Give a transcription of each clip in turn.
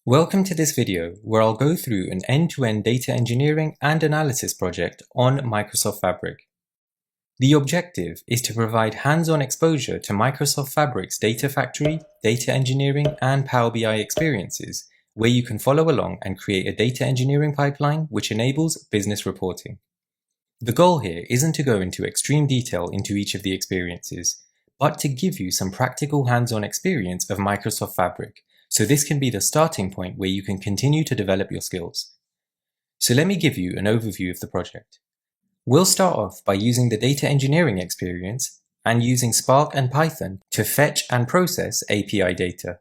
Welcome to this video where I'll go through an end-to-end data engineering and analysis project on Microsoft Fabric. The objective is to provide hands-on exposure to Microsoft Fabric's data factory, data engineering, and Power BI experiences, where you can follow along and create a data engineering pipeline which enables business reporting. The goal here isn't to go into extreme detail into each of the experiences, but to give you some practical hands-on experience of Microsoft Fabric, so this can be the starting point where you can continue to develop your skills. So let me give you an overview of the project. We'll start off by using the data engineering experience and using Spark and Python to fetch and process API data.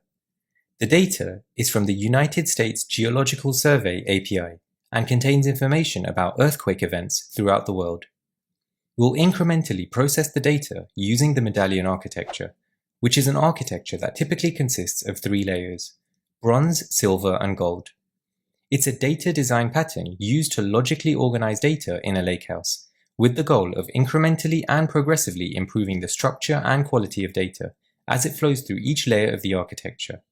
The data is from the United States Geological Survey API and contains information about earthquake events throughout the world. We'll incrementally process the data using the medallion architecture, which is an architecture that typically consists of 3 layers: bronze, silver, and gold. It's a data design pattern used to logically organize data in a lakehouse, with the goal of incrementally and progressively improving the structure and quality of data as it flows through each layer of the architecture.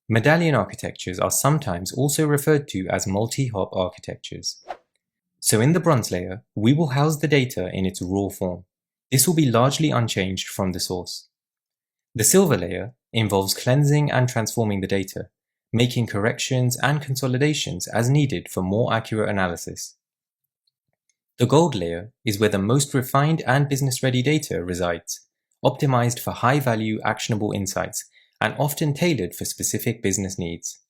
Medallion architectures are sometimes also referred to as multi-hop architectures. So in the bronze layer, we will house the data in its raw form. This will be largely unchanged from the source. The silver layer involves cleansing and transforming the data, making corrections and consolidations as needed for more accurate analysis. The gold layer is where the most refined and business-ready data resides, optimized for high-value actionable insights and often tailored for specific business needs.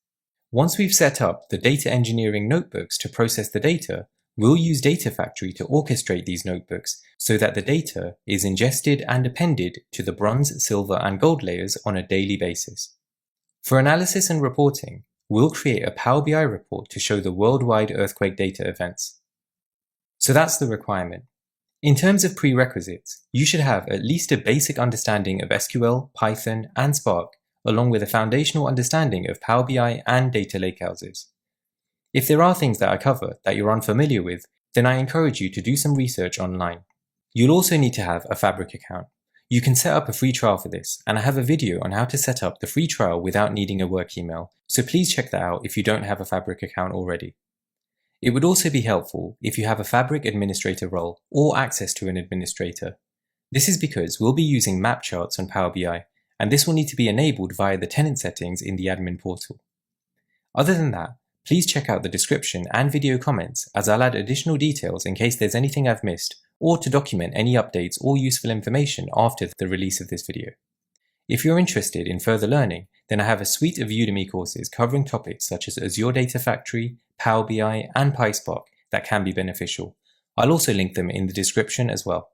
Once we've set up the data engineering notebooks to process the data, we'll use Data Factory to orchestrate these notebooks so that the data is ingested and appended to the bronze, silver, and gold layers on a daily basis. For analysis and reporting, we'll create a Power BI report to show the worldwide earthquake data events. So that's the requirement. In terms of prerequisites, you should have at least a basic understanding of SQL, Python, and Spark, along with a foundational understanding of Power BI and data lakehouses. If there are things that I cover that you're unfamiliar with, then I encourage you to do some research online. You'll also need to have a Fabric account. You can set up a free trial for this, and I have a video on how to set up the free trial without needing a work email, so please check that out if you don't have a Fabric account already. It would also be helpful if you have a Fabric administrator role or access to an administrator. This is because we'll be using map charts on Power BI, and this will need to be enabled via the tenant settings in the admin portal. Other than that, please check out the description and video comments as I'll add additional details in case there's anything I've missed, or to document any updates or useful information after the release of this video. If you're interested in further learning, then I have a suite of Udemy courses covering topics such as Azure Data Factory, Power BI, and PySpark that can be beneficial. I'll also link them in the description as well.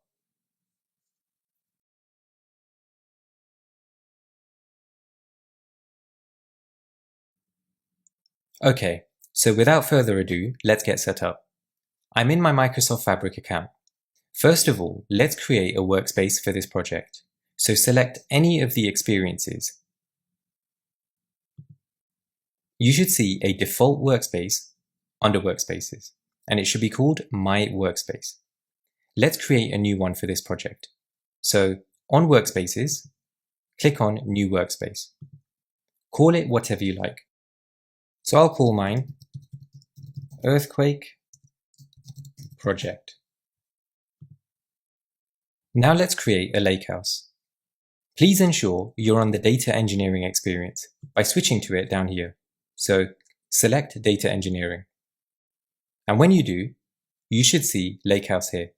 Okay, so without further ado, let's get set up. I'm in my Microsoft Fabric account. First of all, let's create a workspace for this project. So select any of the experiences. You should see a default workspace under Workspaces, and it should be called My Workspace. Let's create a new one for this project. So on Workspaces, click on New Workspace. Call it whatever you like. So I'll call mine Earthquake Project. Now let's create a lakehouse. Please ensure you're on the data engineering experience by switching to it down here. So select data engineering. And when you do, you should see Lakehouse here.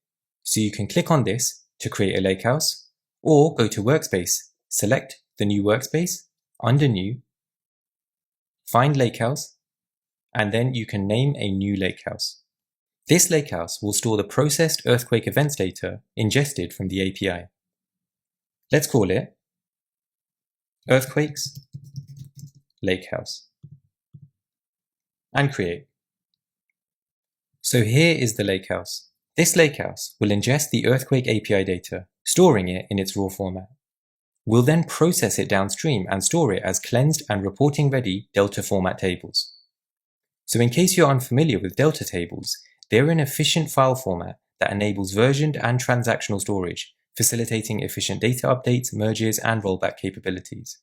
So you can click on this to create a lakehouse, or go to Workspace, select the new workspace, under New, find Lakehouse, and then you can name a new lakehouse. This lakehouse will store the processed earthquake events data ingested from the API. Let's call it Earthquakes Lakehouse and create. So here is the lakehouse. This lakehouse will ingest the earthquake API data, storing it in its raw format. We'll then process it downstream and store it as cleansed and reporting ready Delta format tables. So in case you're unfamiliar with Delta tables, they're an efficient file format that enables versioned and transactional storage, facilitating efficient data updates, merges, and rollback capabilities.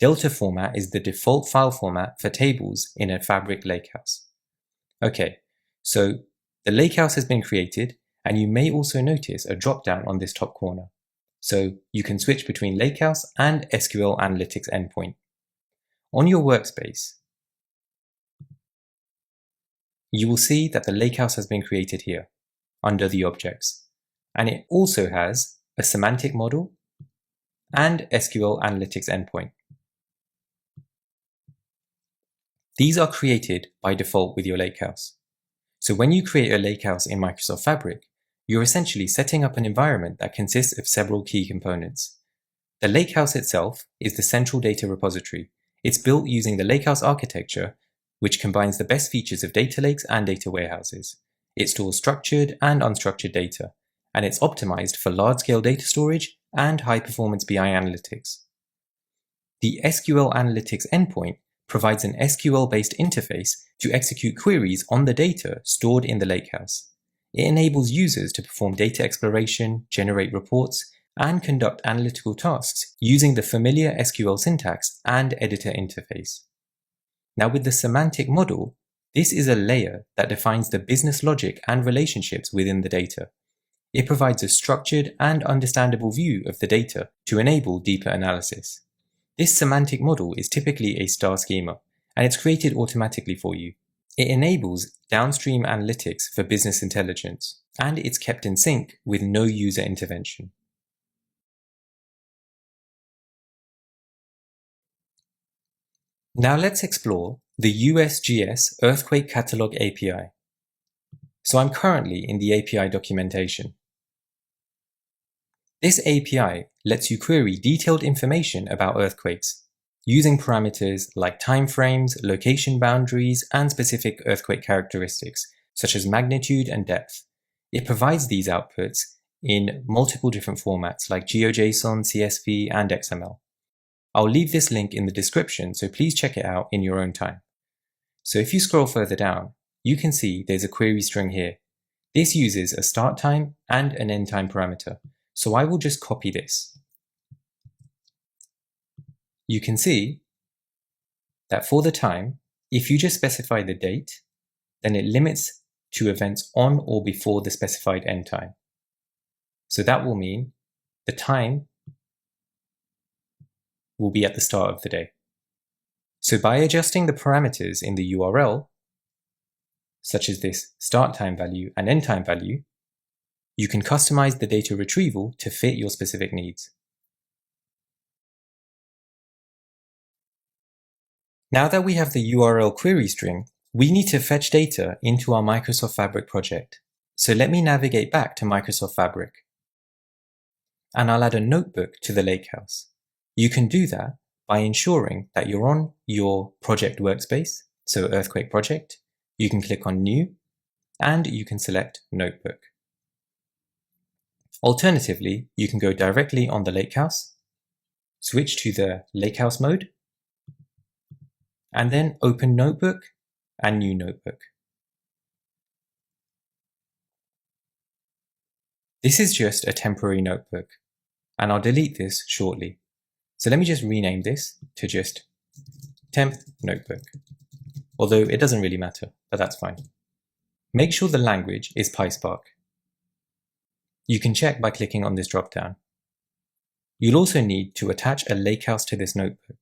Delta format is the default file format for tables in a Fabric Lakehouse. Okay, so the Lakehouse has been created, and you may also notice a drop-down on this top corner. So you can switch between Lakehouse and SQL Analytics endpoint. On your workspace, you will see that the Lakehouse has been created here, under the objects, and it also has a semantic model and SQL Analytics endpoint. These are created by default with your Lakehouse. So when you create a Lakehouse in Microsoft Fabric, you're essentially setting up an environment that consists of several key components. The Lakehouse itself is the central data repository. It's built using the Lakehouse architecture, which combines the best features of data lakes and data warehouses. It stores structured and unstructured data, and it's optimized for large-scale data storage and high-performance BI analytics. The SQL Analytics endpoint provides an SQL-based interface to execute queries on the data stored in the Lakehouse. It enables users to perform data exploration, generate reports, and conduct analytical tasks using the familiar SQL syntax and editor interface. Now with the semantic model, this is a layer that defines the business logic and relationships within the data. It provides a structured and understandable view of the data to enable deeper analysis. This semantic model is typically a star schema, and it's created automatically for you. It enables downstream analytics for business intelligence, and it's kept in sync with no user intervention. Now let's explore the USGS Earthquake Catalog API. So I'm currently in the API documentation. This API lets you query detailed information about earthquakes, using parameters like timeframes, location boundaries, and specific earthquake characteristics, such as magnitude and depth. It provides these outputs in multiple different formats like GeoJSON, CSV, and XML. I'll leave this link in the description, so please check it out in your own time. So if you scroll further down, you can see there's a query string here. This uses a start time and an end time parameter, so I will just copy this. You can see that for the time, if you just specify the date, then it limits to events on or before the specified end time. So that will mean the time will be at the start of the day. So by adjusting the parameters in the URL, such as this start time value and end time value, you can customize the data retrieval to fit your specific needs. Now that we have the URL query string, we need to fetch data into our Microsoft Fabric project. So let me navigate back to Microsoft Fabric. And I'll add a notebook to the Lakehouse. You can do that by ensuring that you're on your project workspace, so Earthquake Project. You can click on New, and you can select Notebook. Alternatively, you can go directly on the Lakehouse, switch to the Lakehouse mode, and then open Notebook and New Notebook. This is just a temporary notebook, and I'll delete this shortly. So let me just rename this to just temp notebook, although it doesn't really matter, but that's fine. Make sure the language is PySpark. You can check by clicking on this dropdown. You'll also need to attach a Lakehouse to this notebook.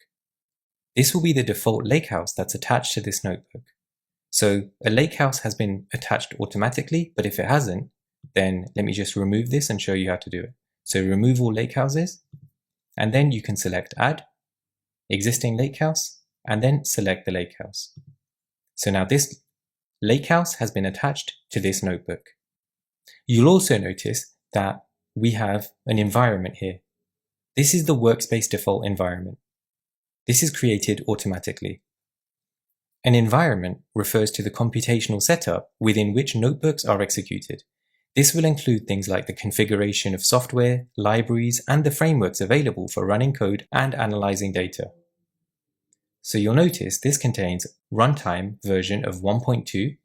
This will be the default Lakehouse that's attached to this notebook. So a Lakehouse has been attached automatically, but if it hasn't, then let me just remove this and show you how to do it. So remove all Lakehouses, and then you can select Add, Existing Lakehouse, and then select the Lakehouse. So now this Lakehouse has been attached to this notebook. You'll also notice that we have an environment here. This is the Workspace default environment. This is created automatically. An environment refers to the computational setup within which notebooks are executed. This will include things like the configuration of software, libraries, and the frameworks available for running code and analyzing data. So you'll notice this contains runtime version of 1.2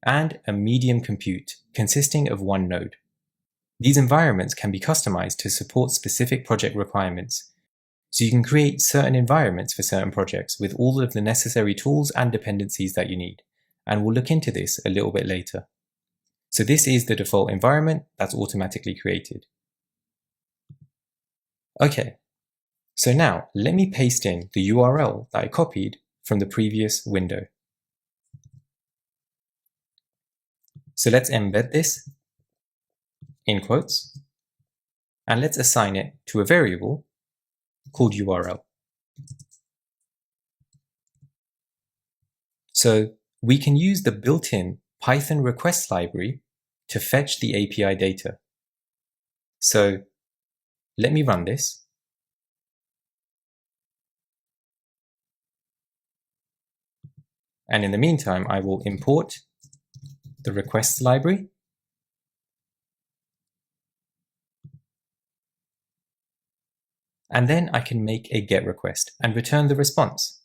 and a medium compute consisting of one node. These environments can be customized to support specific project requirements. So you can create certain environments for certain projects with all of the necessary tools and dependencies that you need. And we'll look into this a little bit later. So this is the default environment that's automatically created. Okay, so now let me paste in the URL that I copied from the previous window. So let's embed this in quotes, and let's assign it to a variable called URL. So we can use the built-in Python request library to fetch the API data. So let me run this. And in the meantime, I will import the requests library. And then I can make a GET request and return the response.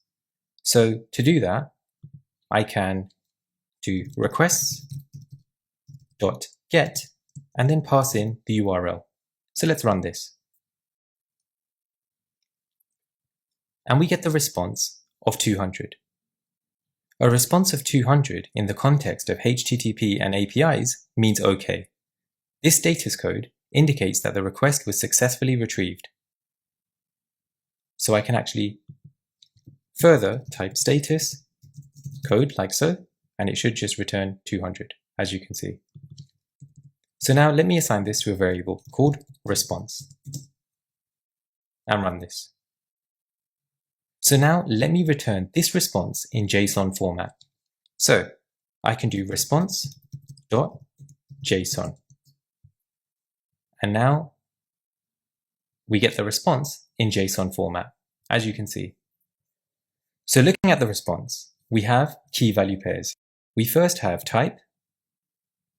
So to do that, I can do requests.get and then pass in the URL. So let's run this. And we get the response of 200. A response of 200 in the context of HTTP and APIs means OK. This status code indicates that the request was successfully retrieved. So I can actually further type status code like so, and it should just return 200, as you can see. So now let me assign this to a variable called response and run this. So now let me return this response in JSON format. So I can do response.json. And now we get the response in JSON format, as you can see. So looking at the response, we have key value pairs. We first have type,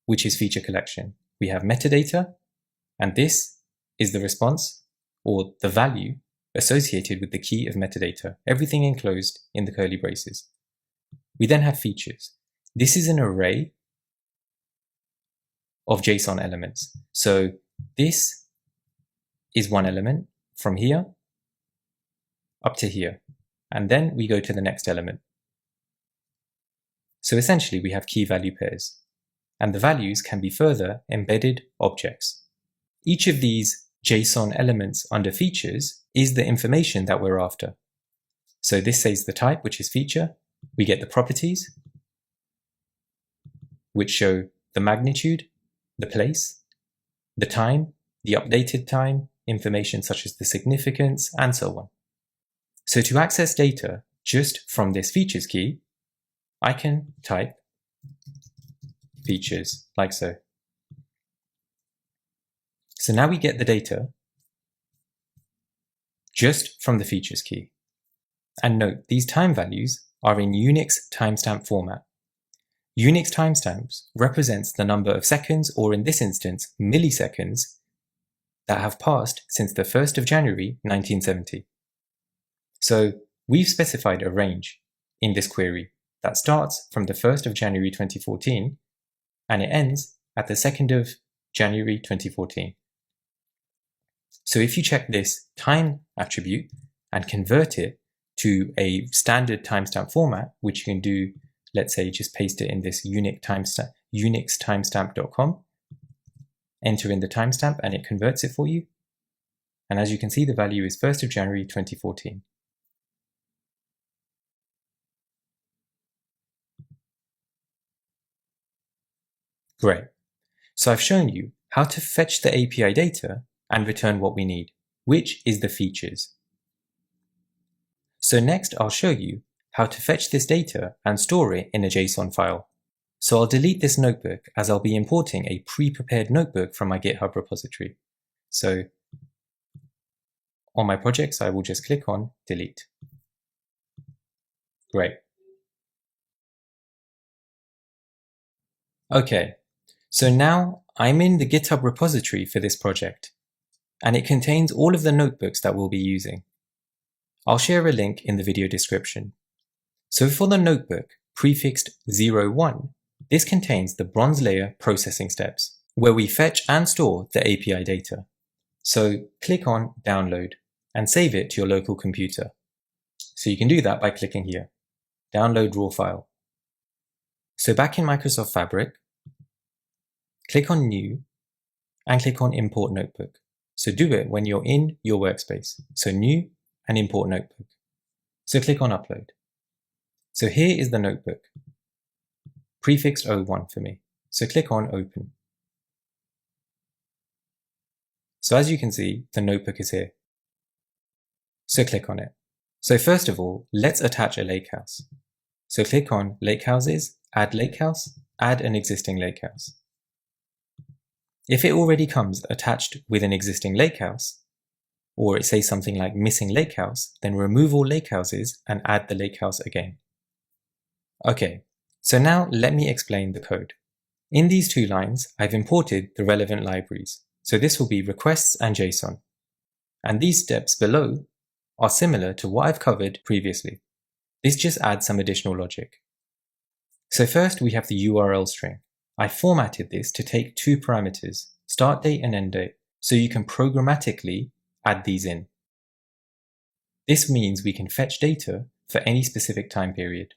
which is feature collection. We have metadata, and this is the response or the value associated with the key of metadata, everything enclosed in the curly braces. We then have features. This is an array of JSON elements. So this is one element from here up to here, and then we go to the next element. So essentially we have key value pairs, and the values can be further embedded objects. Each of these JSON elements under features is the information that we're after. So this says the type, which is feature. We get the properties, which show the magnitude, the place, the time, the updated time, information such as the significance, and so on. So to access data just from this features key, I can type features like so. So now we get the data just from the features key. And note, these time values are in Unix timestamp format. Unix timestamps represents the number of seconds, or in this instance, milliseconds, that have passed since the 1st of January 1970. So we've specified a range in this query that starts from the 1st of January 2014 and it ends at the 2nd of January 2014. So if you check this time attribute and convert it to a standard timestamp format, which you can do, let's say, just paste it in this Unix timestamp.com, enter in the timestamp and it converts it for you. And as you can see, the value is 1st of January 2014. Great. So I've shown you how to fetch the API data and return what we need, which is the features. So next I'll show you how to fetch this data and store it in a JSON file. So I'll delete this notebook as I'll be importing a pre-prepared notebook from my GitHub repository. So on my projects, I will just click on delete. Great. Okay, so now I'm in the GitHub repository for this project, and it contains all of the notebooks that we'll be using. I'll share a link in the video description. So for the notebook prefixed 01, this contains the bronze layer processing steps, where we fetch and store the API data. So click on download. and save it to your local computer. So you can do that by clicking here, download raw file. So back in Microsoft Fabric, click on New and click on Import Notebook. So do it when you're in your workspace. So New and Import Notebook. So click on Upload. So here is the notebook, prefixed 01 for me. So click on Open. So as you can see, the notebook is here. So click on it. So first of all, let's attach a lakehouse. So click on Lakehouses, Add Lakehouse, add an existing lakehouse. If it already comes attached with an existing lakehouse, or it says something like missing lakehouse, then remove all lakehouses and add the lakehouse again. Okay, so now let me explain the code. In these two lines, I've imported the relevant libraries. So this will be requests and JSON. And these steps below are similar to what I've covered previously. This just adds some additional logic. So first we have the URL string. I formatted this to take two parameters, start date and end date, so you can programmatically add these in. This means we can fetch data for any specific time period.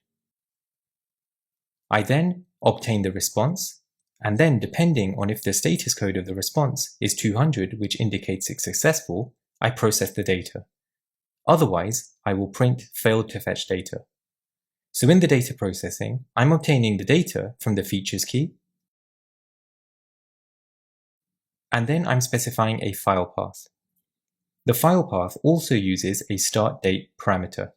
I then obtain the response, and then depending on if the status code of the response is 200, which indicates it's successful, I process the data. Otherwise, I will print failed to fetch data. So in the data processing, I'm obtaining the data from the features key, and then I'm specifying a file path. The file path also uses a start date parameter.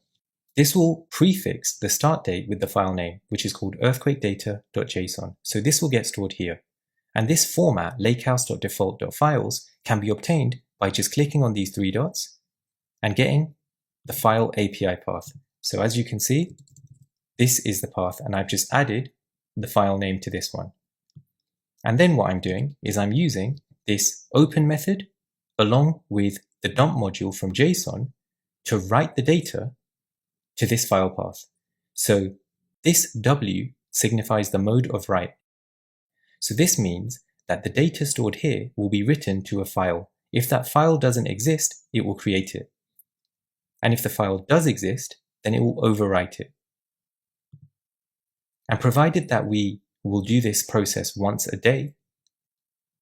This will prefix the start date with the file name, which is called earthquakedata.json. So this will get stored here. And this format, lakehouse.default.files, can be obtained by just clicking on these three dots and getting the file API path. So as you can see, this is the path, and I've just added the file name to this one. And then what I'm doing is I'm using this open method along with the dump module from JSON to write the data to this file path. So this W signifies the mode of write. So this means that the data stored here will be written to a file. If that file doesn't exist, it will create it. And if the file does exist, then it will overwrite it. And provided that we will do this process once a day,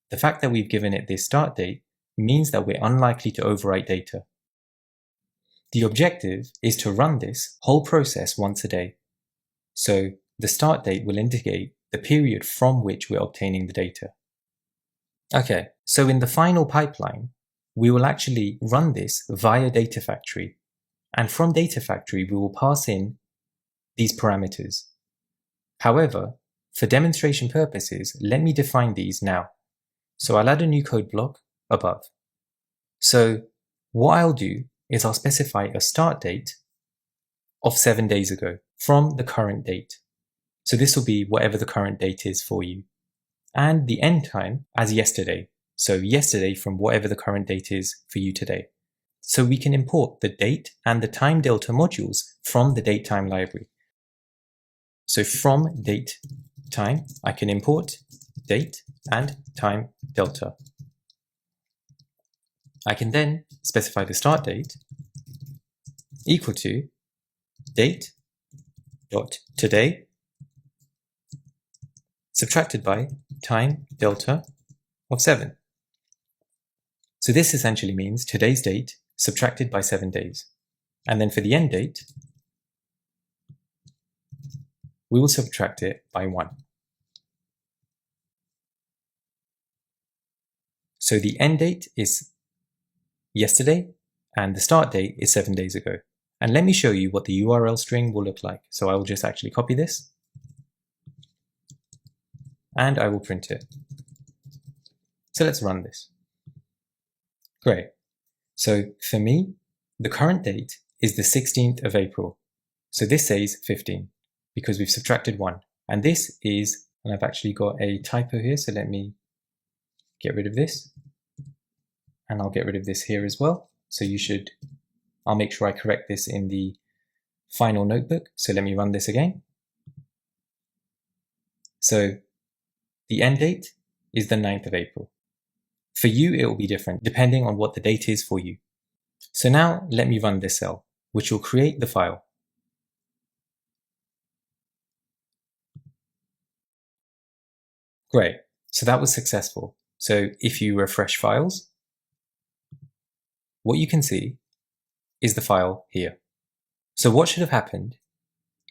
the fact that we've given it this start date means that we're unlikely to overwrite data. The objective is to run this whole process once a day. So the start date will indicate the period from which we're obtaining the data. Okay, so in the final pipeline, we will actually run this via Data Factory. And from Data Factory, we will pass in these parameters. However, for demonstration purposes, let me define these now. So I'll add a new code block above. So what I'll do is I'll specify a start date of 7 days ago from the current date. So this will be whatever the current date is for you. And the end time as yesterday. So yesterday from whatever the current date is for you today. So we can import the date and the time delta modules from the datetime library. So from date time, I can import date and time delta. I can then specify the start date equal to date dot today subtracted by time delta of 7. So this essentially means today's date subtracted by 7 days. And then for the end date, we will subtract it by 1. So the end date is yesterday and the start date is 7 days ago. And let me show you what the URL string will look like. So I will just actually copy this and I will print it. So let's run this. Great. So for me, the current date is the 16th of April. So this says 15 because we've subtracted 1. And this is, and I've actually got a typo here, so let me get rid of this. And I'll get rid of this here as well. So I'll make sure I correct this in the final notebook. So let me run this again. So the end date is the 9th of April. For you, it will be different depending on what the date is for you. So now let me run this cell, which will create the file. Great, so that was successful. So if you refresh files, what you can see is the file here. So what should have happened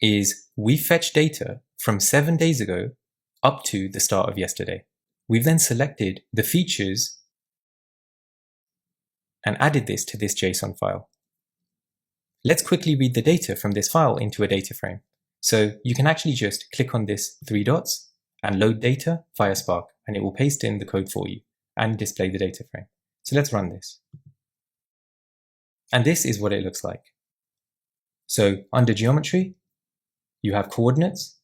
is we fetched data from 7 days ago up to the start of yesterday. We've then selected the features and added this to this JSON file. Let's quickly read the data from this file into a data frame. So you can actually just click on this 3 dots and load data via Spark, and it will paste in the code for you and display the data frame. So let's run this. And this is what it looks like. So under geometry, you have coordinates,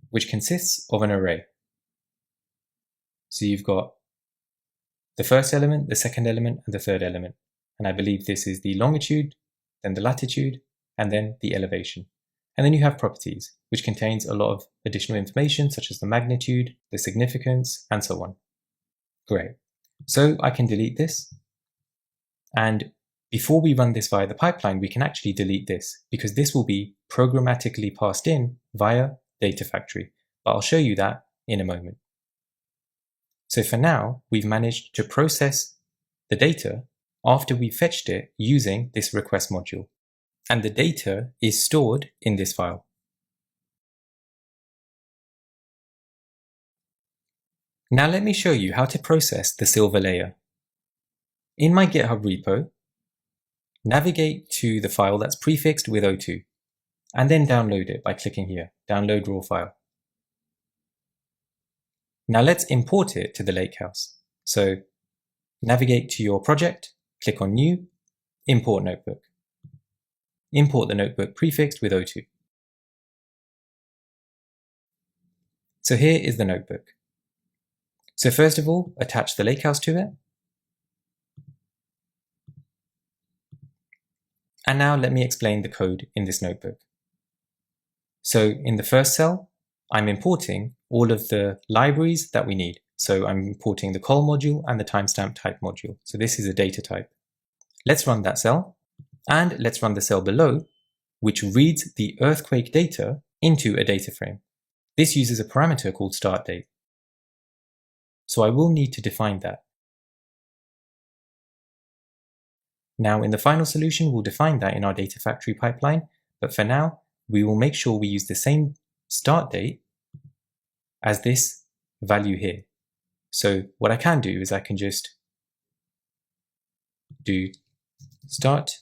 which consists of an array. So you've got the first element, the second element, and the third element. And I believe this is the longitude, then the latitude, and then the elevation. And then you have properties, which contains a lot of additional information, such as the magnitude, the significance, and so on. Great. So I can delete this. And before we run this via the pipeline, we can actually delete this, because this will be programmatically passed in via Data Factory. But I'll show you that in a moment. So for now, we've managed to process the data after we fetched it using this request module. And the data is stored in this file. Now let me show you how to process the silver layer. In my GitHub repo, navigate to the file that's prefixed with O2, and then download it by clicking here, Download Raw File. Now let's import it to the Lakehouse. So navigate to your project, click on New, Import Notebook. Import the notebook prefixed with O2. So here is the notebook. So first of all, attach the Lakehouse to it. And now let me explain the code in this notebook. So in the first cell, I'm importing all of the libraries that we need. So I'm importing the col module and the timestamp type module. So this is a data type. Let's run that cell. And let's run the cell below, which reads the earthquake data into a data frame. This uses a parameter called start date. So I will need to define that. Now in the final solution, we'll define that in our data factory pipeline, but for now, we will make sure we use the same start date as this value here. So what I can do is I can just do start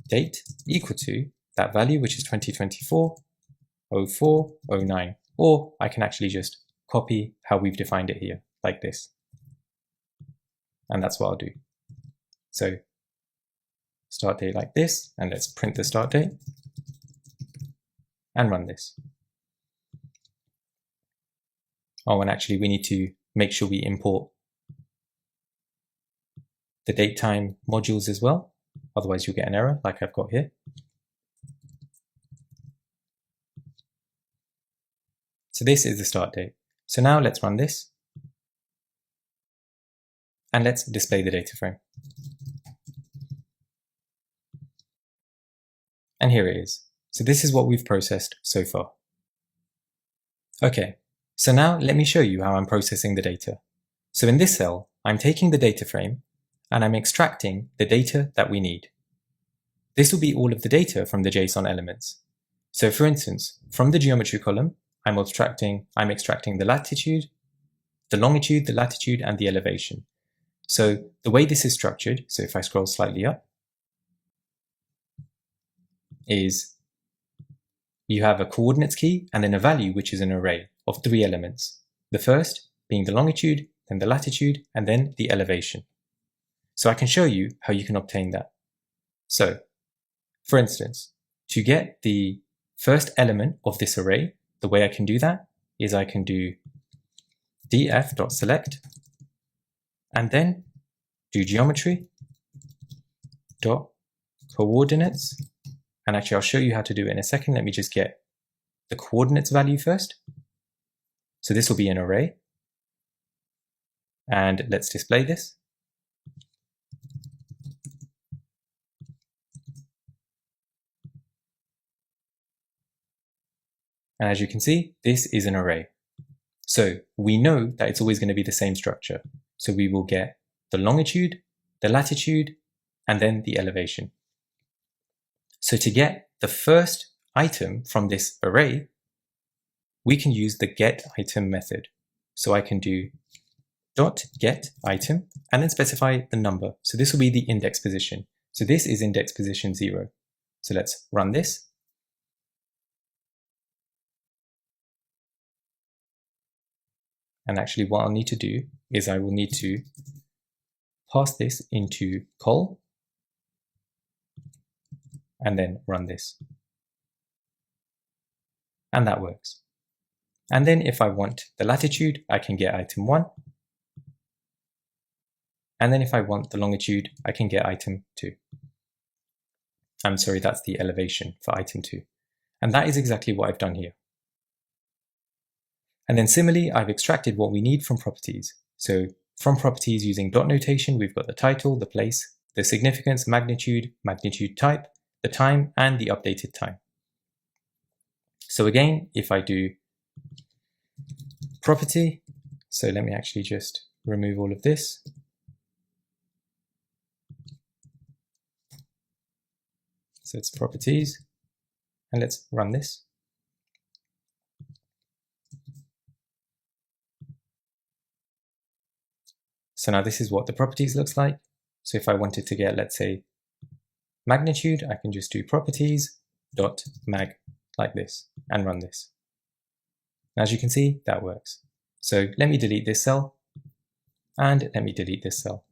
date equal to that value, which is 2024-04-09, or I can actually just copy how we've defined it here, like this. And that's what I'll do. So start date like this, and let's print the start date and run this. Oh, and actually we need to make sure we import the date time modules as well. Otherwise you'll get an error like I've got here. So this is the start date. So now let's run this. And let's display the data frame. And here it is. So this is what we've processed so far. Okay, so now let me show you how I'm processing the data. So in this cell, I'm taking the data frame and I'm extracting the data that we need. This will be all of the data from the JSON elements. So for instance, from the geometry column, I'm extracting the latitude, the longitude, the latitude, and the elevation. So the way this is structured, so if I scroll slightly up, is you have a coordinates key and then a value, which is an array of 3 elements. The first being the longitude, then the latitude, and then the elevation. So I can show you how you can obtain that. So, for instance, to get the first element of this array, the way I can do that is I can do df.select and then do geometry.coordinates. And actually, I'll show you how to do it in a second. Let me just get the coordinates value first. So this will be an array. And let's display this. And as you can see, this is an array. So we know that it's always going to be the same structure. So we will get the longitude, the latitude, and then the elevation. So to get the first item from this array, we can use the getItem method. So I can do .getItem and then specify the number. So this will be the index position. So this is index position 0. So let's run this. And actually what I'll need to do is I will need to pass this into col and then run this. And that works. And then if I want the latitude, I can get item 1. And then if I want the longitude, I can get item 2. I'm sorry, that's the elevation for item 2. And that is exactly what I've done here. And then similarly, I've extracted what we need from properties. So from properties using dot notation, we've got the title, the place, the significance, magnitude, magnitude type, the time, and the updated time. So again, if I do property, so let me actually just remove all of this. So it's properties, and let's run this. So now this is what the properties looks like. So if I wanted to get, let's say, magnitude, I can just do properties.mag like this and run this. And as you can see, that works. So let me delete this cell and let me delete this cell.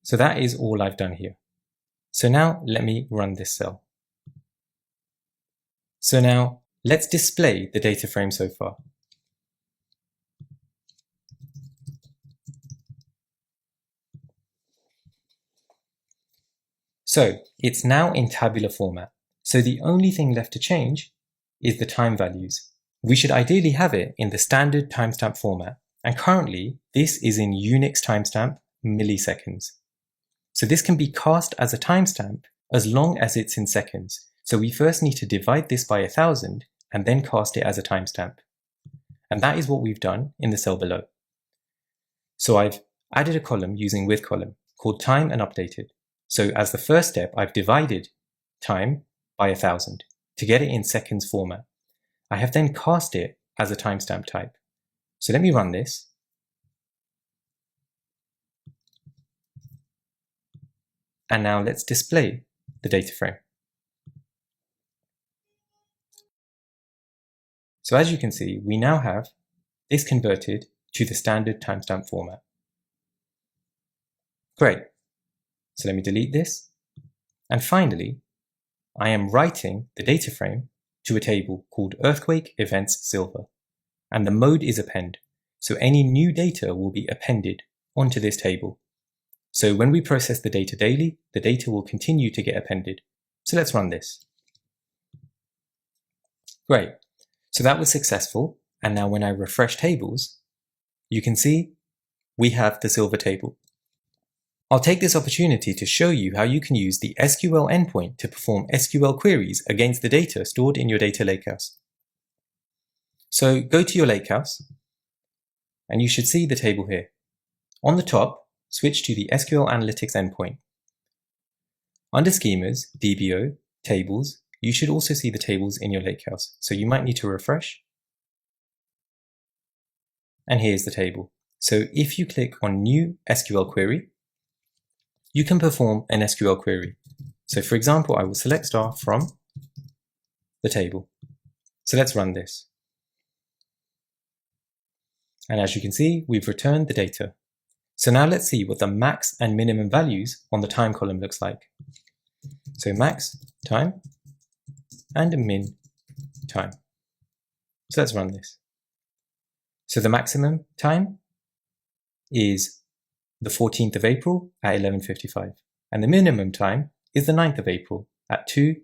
So that is all I've done here. So now let me run this cell. So now let's display the data frame so far. So it's now in tabular format. So the only thing left to change is the time values. We should ideally have it in the standard timestamp format. And currently this is in Unix timestamp milliseconds. So this can be cast as a timestamp as long as it's in seconds. So we first need to divide this by 1000 and then cast it as a timestamp. And that is what we've done in the cell below. So I've added a column using with column called time and updated. So as the first step, I've divided time by 1000 to get it in seconds format. I have then cast it as a timestamp type. So let me run this. And now let's display the data frame. So as you can see, we now have this converted to the standard timestamp format. Great. So let me delete this. And finally, I am writing the data frame to a table called earthquake events silver. And the mode is append. So any new data will be appended onto this table. So when we process the data daily, the data will continue to get appended. So let's run this. Great. So that was successful. And now when I refresh tables, you can see we have the silver table. I'll take this opportunity to show you how you can use the SQL endpoint to perform SQL queries against the data stored in your data lakehouse. So go to your lakehouse and you should see the table here. On the top, switch to the SQL Analytics endpoint. Under schemas, DBO, tables, you should also see the tables in your lakehouse. So you might need to refresh. And here's the table. So if you click on new SQL query, you can perform an SQL query. So for example, I will select star from the table. So let's run this. And as you can see, we've returned the data. So now let's see what the max and minimum values on the time column looks like. So max time and min time. So let's run this. So the maximum time is the 14th of April at 11:55. And the minimum time is the 9th of April at 2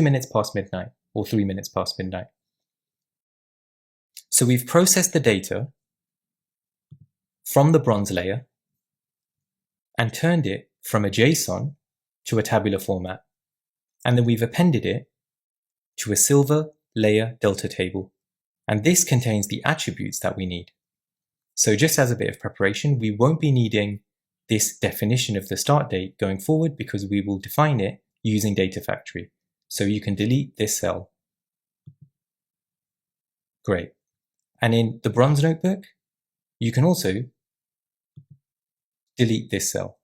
minutes past midnight, or 3 minutes past midnight. So we've processed the data from the bronze layer and turned it from a JSON to a tabular format. And then we've appended it to a silver layer delta table, and this contains the attributes that we need. So just as a bit of preparation, we won't be needing this definition of the start date going forward because we will define it using Data Factory. So you can delete this cell. Great. And in the bronze notebook, you can also delete this cell.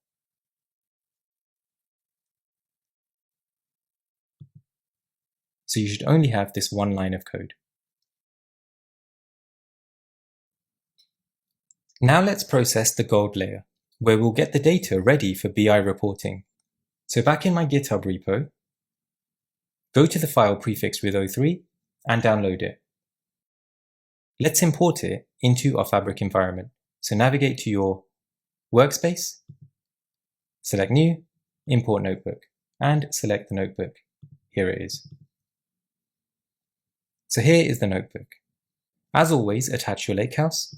So you should only have this one line of code. Now let's process the gold layer, where we'll get the data ready for BI reporting. So back in my GitHub repo, go to the file prefixed with 03 and download it. Let's import it into our Fabric environment. So navigate to your Workspace, select New, Import Notebook, and select the notebook. Here it is. So here is the notebook. As always, attach your Lakehouse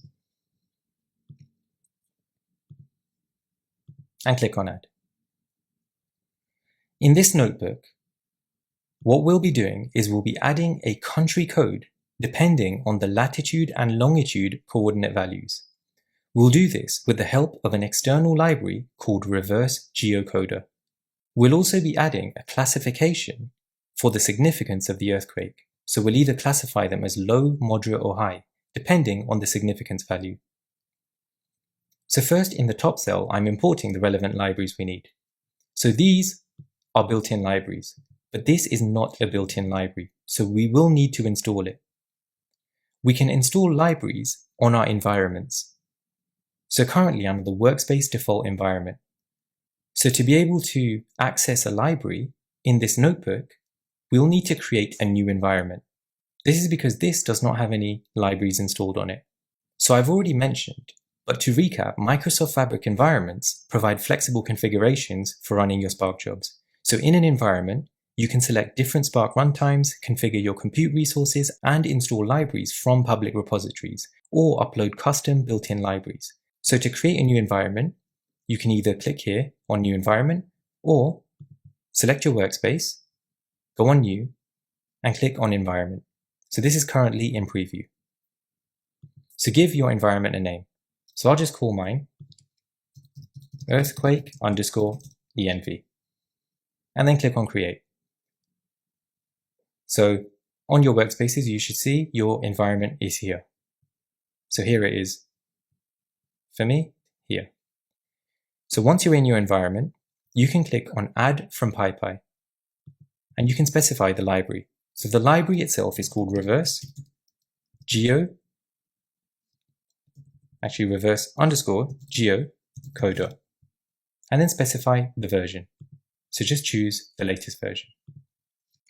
and click on Add. In this notebook, what we'll be doing is we'll be adding a country code depending on the latitude and longitude coordinate values. We'll do this with the help of an external library called Reverse Geocoder. We'll also be adding a classification for the significance of the earthquake. So we'll either classify them as low, moderate, or high, depending on the significance value. So first, in the top cell, I'm importing the relevant libraries we need. So these are built-in libraries, but this is not a built-in library, so we will need to install it. We can install libraries on our environments. So currently I'm in the Workspace default environment. So to be able to access a library in this notebook, we'll need to create a new environment. This is because this does not have any libraries installed on it. So I've already mentioned, but to recap, Microsoft Fabric environments provide flexible configurations for running your Spark jobs. So in an environment, you can select different Spark runtimes, configure your compute resources, and install libraries from public repositories, or upload custom built-in libraries. So to create a new environment, you can either click here on New Environment, or select your workspace, go on New, and click on Environment. So this is currently in preview. So give your environment a name. So I'll just call mine earthquake_env, and then click on Create. So on your workspaces, you should see your environment is here. So here it is for me, here. So once you're in your environment, you can click on Add from PyPy, and you can specify the library. So the library itself is called reverse geocoder, and then specify the version. So just choose the latest version.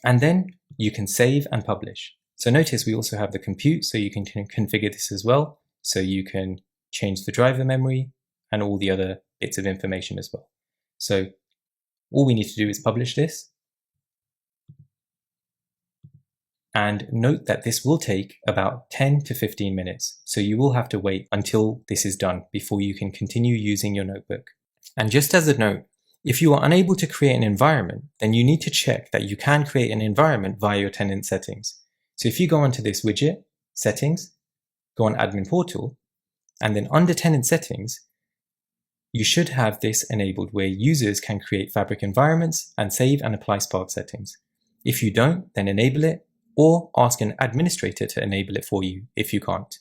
And then you can save and publish. So notice we also have the compute, so you can configure this as well. So you can change the driver memory and all the other bits of information as well. So all we need to do is publish this. And note that this will take about 10 to 15 minutes. So you will have to wait until this is done before you can continue using your notebook. And just as a note, if you are unable to create an environment, then you need to check that you can create an environment via your tenant settings. So if you go onto this widget, settings, go on admin portal, and then under tenant settings, you should have this enabled where users can create Fabric environments and save and apply Spark settings. If you don't, then enable it, or ask an administrator to enable it for you if you can't.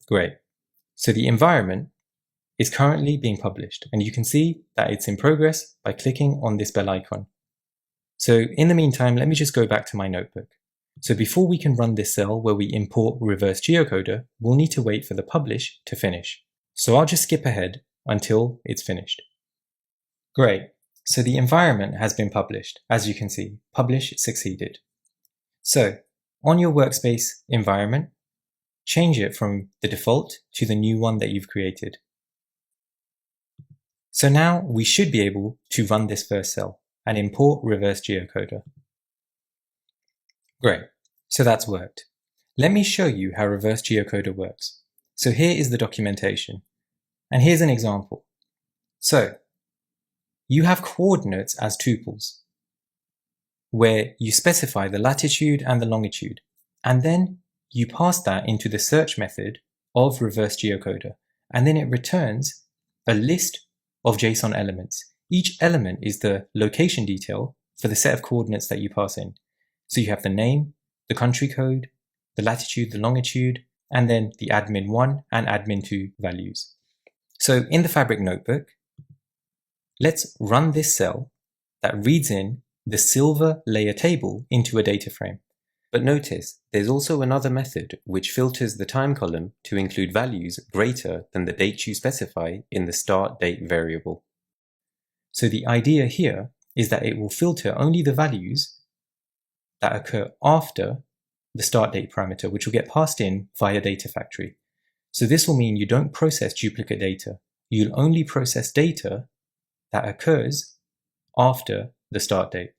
Great. So the environment is currently being published, and you can see that it's in progress by clicking on this bell icon. So in the meantime, let me just go back to my notebook. So before we can run this cell where we import reverse geocoder, we'll need to wait for the publish to finish. So I'll just skip ahead until it's finished. Great. So the environment has been published. As you can see, publish succeeded. So on your workspace environment, change it from the default to the new one that you've created. So now we should be able to run this first cell and import reverse geocoder. Great. So that's worked. Let me show you how reverse geocoder works. So here is the documentation. And here's an example. So you have coordinates as tuples. where you specify the latitude and the longitude, and then you pass that into the search method of reverse geocoder, and then it returns a list of JSON elements. Each element is the location detail for the set of coordinates that you pass in. So you have the name, the country code, the latitude, the longitude, and then the admin1 and admin2 values. So in the Fabric notebook, let's run this cell that reads in the silver layer table into a data frame. But notice, there's also another method which filters the time column to include values greater than the date you specify in the start date variable. So the idea here is that it will filter only the values that occur after the start date parameter, which will get passed in via data factory. So this will mean you don't process duplicate data. You'll only process data that occurs after the start date.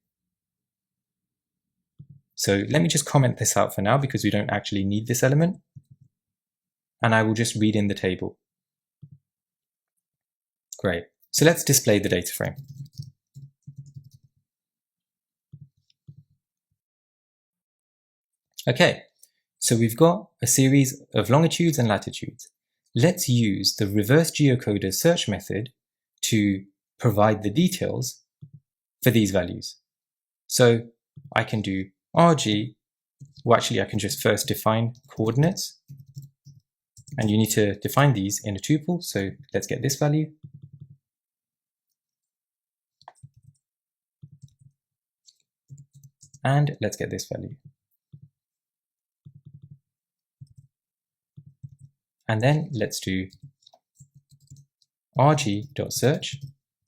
So let me just comment this out for now because we don't actually need this element. And I will just read in the table. Great. So let's display the data frame. Okay, so we've got a series of longitudes and latitudes. Let's use the reverse geocoder search method to provide the details for these values. So I can do RG, well actually I can just first define coordinates, and you need to define these in a tuple, so let's get this value. And let's get this value. And then let's do rg.search,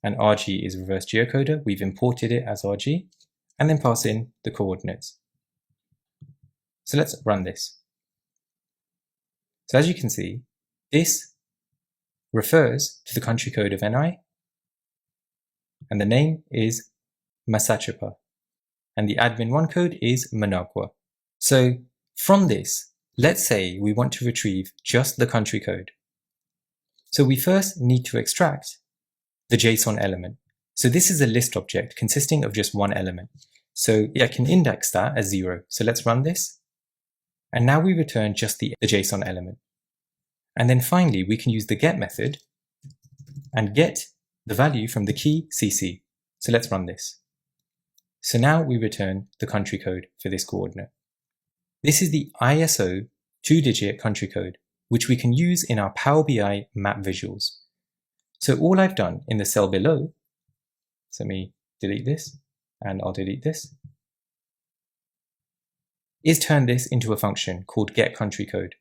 and rg is reverse geocoder. We've imported it as rg, and then pass in the coordinates. So let's run this. So as you can see, this refers to the country code of NI, and the name is Massachusetts, and the admin1 code is Managua. So from this, let's say we want to retrieve just the country code. So we first need to extract the JSON element. So this is a list object consisting of just one element. So I can index that as 0. So let's run this. And now we return just the JSON element. And then finally, we can use the get method and get the value from the key CC. So let's run this. So now we return the country code for this coordinate. This is the ISO 2-digit country code, which we can use in our Power BI map visuals. So all I've done in the cell below, so let me delete this, and I'll delete this, is turn this into a function called getCountryCode.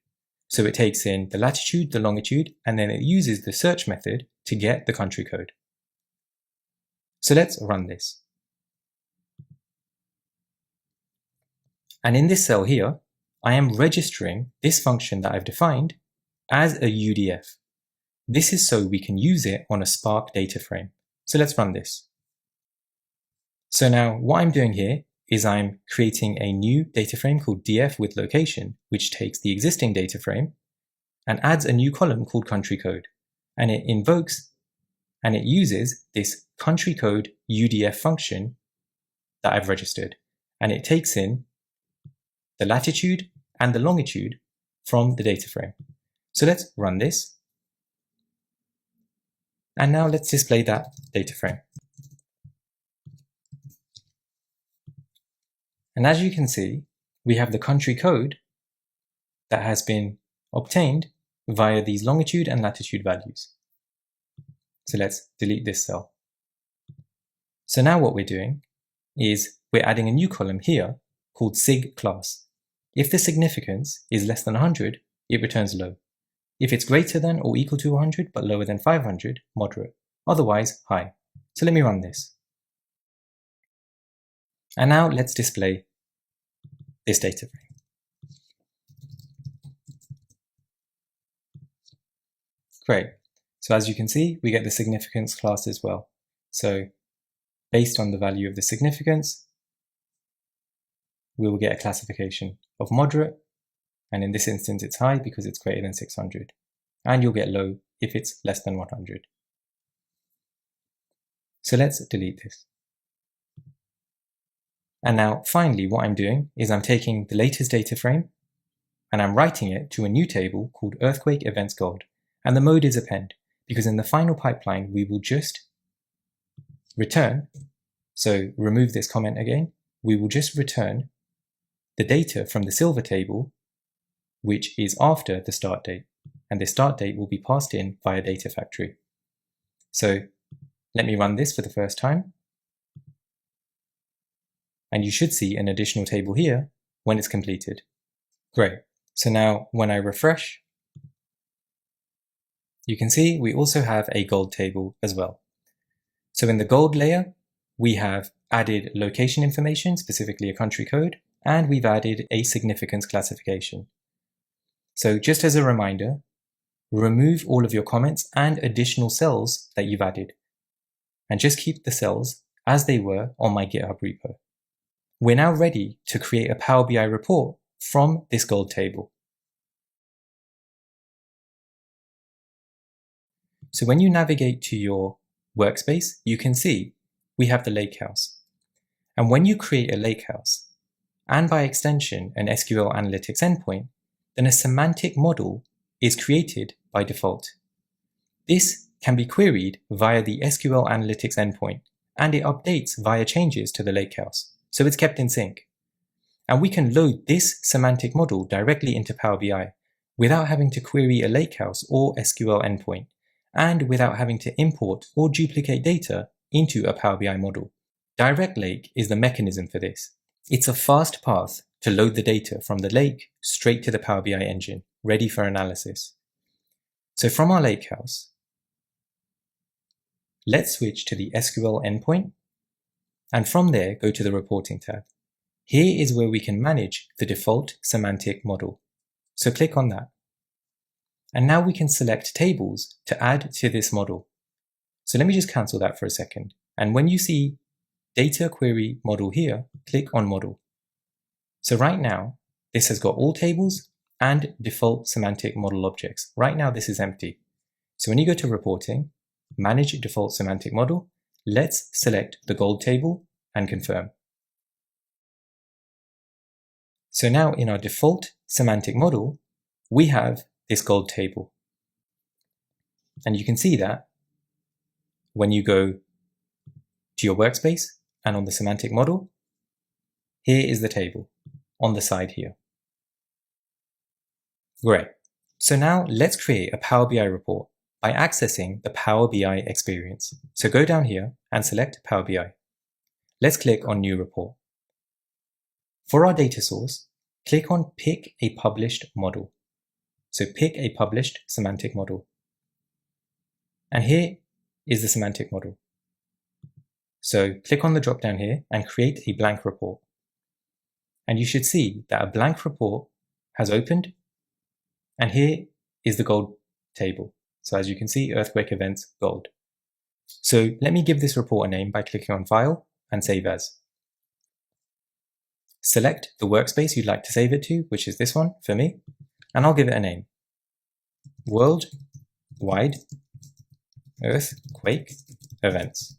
So it takes in the latitude, the longitude, and then it uses the search method to get the country code. So let's run this. And in this cell here, I am registering this function that I've defined as a UDF. This is so we can use it on a Spark data frame. So let's run this. So now what I'm doing here is I'm creating a new data frame called df with location, which takes the existing data frame and adds a new column called country code. And it invokes and it uses this country code UDF function that I've registered. And it takes in the latitude and the longitude from the data frame. So let's run this. And now let's display that data frame. And as you can see, we have the country code that has been obtained via these longitude and latitude values. So let's delete this cell. So now what we're doing is we're adding a new column here called sig class. If the significance is less than 100, it returns low. If it's greater than or equal to 100 but lower than 500, moderate. Otherwise, high. So let me run this. And now let's display this data frame. Great. So as you can see, we get the significance class as well. So based on the value of the significance, we will get a classification of moderate, and in this instance it's high because it's greater than 600, and you'll get low if it's less than 100. So let's delete this. And now finally what I'm doing is I'm taking the latest data frame and I'm writing it to a new table called earthquake events gold. And the mode is append, because in the final pipeline we will just return, so remove this comment again, we will just return the data from the silver table, which is after the start date, and the start date will be passed in via data factory. So let me run this for the first time, and you should see an additional table here when it's completed. Great. So now when I refresh, you can see we also have a gold table as well. So in the gold layer, we have added location information, specifically a country code, and we've added a significance classification. So just as a reminder, remove all of your comments and additional cells that you've added, and just keep the cells as they were on my GitHub repo. We're now ready to create a Power BI report from this gold table. So when you navigate to your workspace, you can see we have the Lakehouse. And when you create a Lakehouse, and by extension an SQL Analytics endpoint, then a semantic model is created by default. This can be queried via the SQL Analytics endpoint, and it updates via changes to the Lakehouse, so it's kept in sync. And we can load this semantic model directly into Power BI without having to query a Lakehouse or SQL endpoint, and without having to import or duplicate data into a Power BI model. Direct Lake is the mechanism for this. It's a fast path to load the data from the lake straight to the Power BI engine, ready for analysis. So from our Lakehouse, let's switch to the SQL endpoint, and from there go to the Reporting tab. Here is where we can manage the default semantic model. So click on that. And now we can select tables to add to this model. So let me just cancel that for a second. And when you see Data Query Model here, click on Model. So right now, this has got all tables and default semantic model objects. Right now, this is empty. So when you go to Reporting, Manage Default Semantic Model, let's select the gold table and confirm. So now in our default semantic model, we have this gold table. And you can see that when you go to your workspace and on the semantic model, here is the table on the side here. Great. So now let's create a Power BI report by accessing the Power BI experience. So go down here and select Power BI. Let's click on New Report. For our data source, click on Pick a Published Model. So pick a published semantic model. And here is the semantic model. So click on the drop down here and create a blank report. And you should see that a blank report has opened. And here is the gold table. So as you can see, earthquake events gold. So let me give this report a name by clicking on File and Save As. Select the workspace you'd like to save it to, which is this one for me. And I'll give it a name. Worldwide Earthquake Events.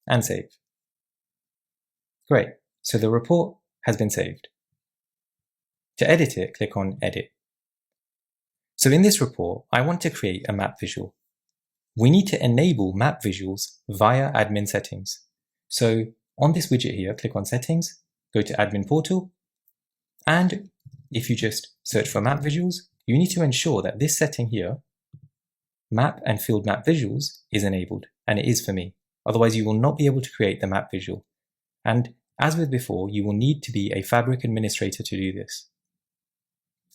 And save. Great. So the report has been saved. To edit it, click on Edit. So in this report, I want to create a map visual. We need to enable map visuals via admin settings. So on this widget here, click on Settings, go to Admin Portal, and if you just search for map visuals, you need to ensure that this setting here, Map and Field Map Visuals, is enabled, and it is for me. Otherwise, you will not be able to create the map visual. And as with before, you will need to be a Fabric administrator to do this.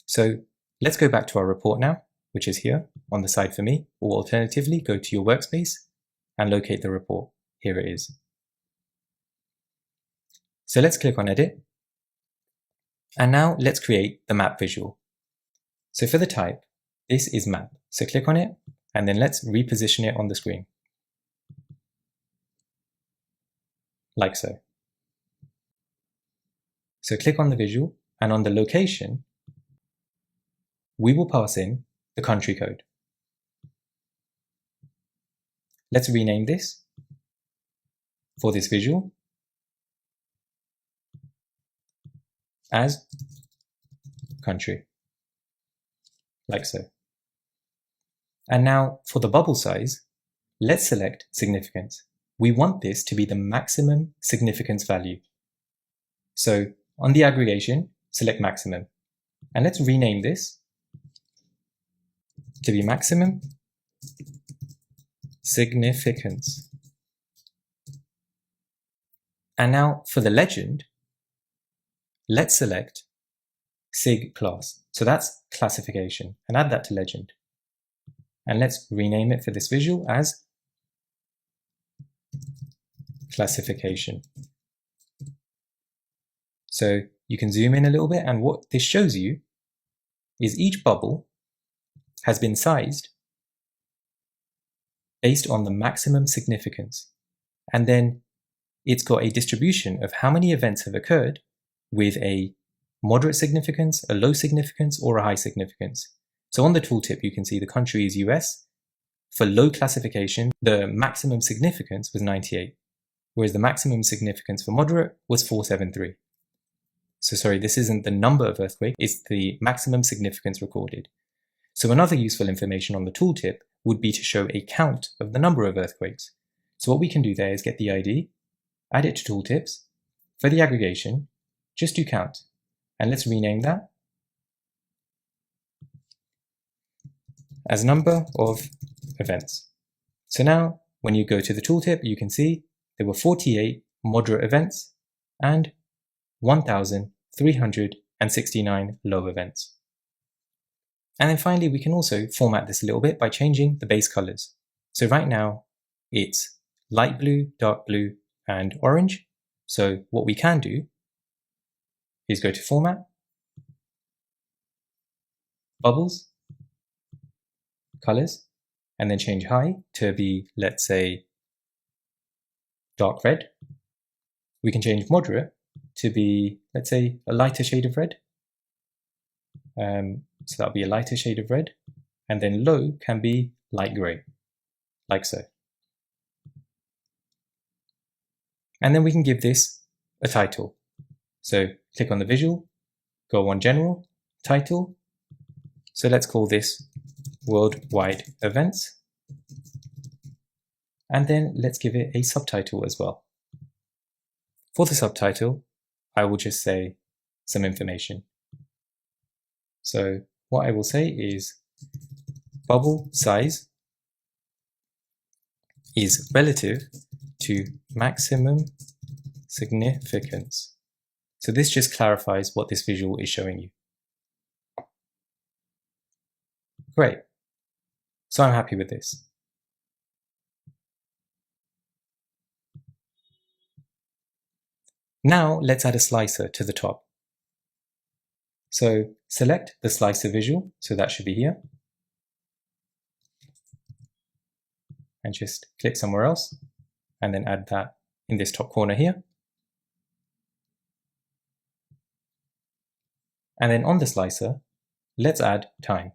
So let's go back to our report now, which is here on the side for me, or alternatively, go to your workspace and locate the report. Here it is. So let's click on Edit. And now let's create the map visual. So for the type, this is map. So click on it, and then let's reposition it on the screen. Like so. So click on the visual, and on the location, we will pass in the country code. Let's rename this for this visual. as country, like so. And now for the bubble size, let's select significance. We want this to be the maximum significance value. So on the aggregation, select maximum. And let's rename this to be maximum significance. And now for the legend, let's select sig class. So that's classification, and add that to legend. And let's rename it for this visual as classification. So you can zoom in a little bit, and what this shows you is each bubble has been sized based on the maximum significance. And then it's got a distribution of how many events have occurred with a moderate significance, a low significance, or a high significance. So on the tooltip, you can see the country is US. For low classification, the maximum significance was 98, whereas the maximum significance for moderate was 473. So sorry, this isn't the number of earthquakes, it's the maximum significance recorded. So another useful information on the tooltip would be to show a count of the number of earthquakes. So what we can do there is get the ID, add it to tooltips. For the aggregation, just do count. And let's rename that as number of events. So now when you go to the tooltip, you can see there were 48 moderate events and 1,369 low events. And then finally, we can also format this a little bit by changing the base colors. So right now it's light blue, dark blue, and orange. So what we can do is go to format, bubbles, colors, and then change high to be, let's say, dark red. We can change moderate to be, let's say, a lighter shade of red. So that'll be a lighter shade of red. And then low can be light gray, like so. And then we can give this a title. So click on the visual, go on general, title. So let's call this worldwide events. And then let's give it a subtitle as well. For the subtitle, I will just say some information. So what I will say is bubble size is relative to maximum significance. So this just clarifies what this visual is showing you. Great. So I'm happy with this. Now let's add a slicer to the top. So select the slicer visual, so that should be here. And just click somewhere else, and then add that in this top corner here. And then on the slicer, let's add time.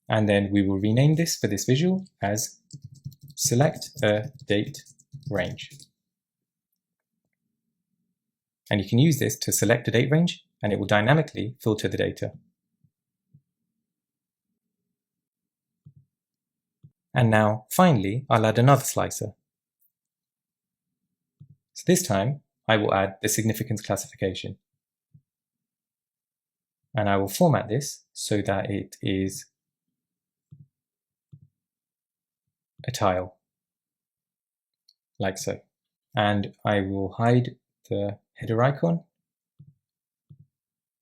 And then we will rename this for this visual as select a date range. And you can use this to select a date range, and it will dynamically filter the data. And now, finally, I'll add another slicer. So this time, I will add the significance classification. And I will format this so that it is a tile, like so. And I will hide the header icon,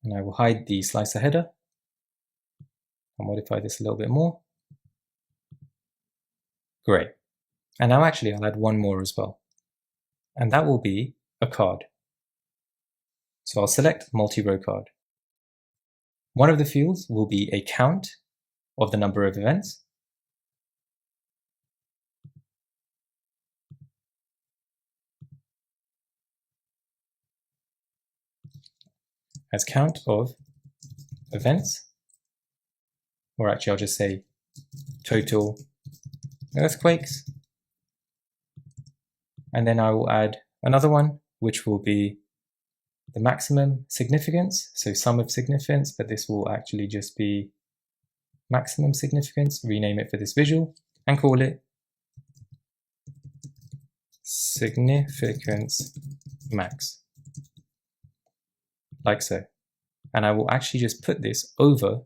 and I will hide the slicer header. I'll modify this a little bit more. Great. And now actually I'll add one more as well, and that will be a card. So I'll select multi-row card. One of the fields will be a count of the number of events. As count of events, or actually I'll just say total earthquakes. And then I will add another one, which will be the maximum significance, so sum of significance, but this will actually just be maximum significance, rename it for this visual, and call it significance max, like so. And I will actually just put this over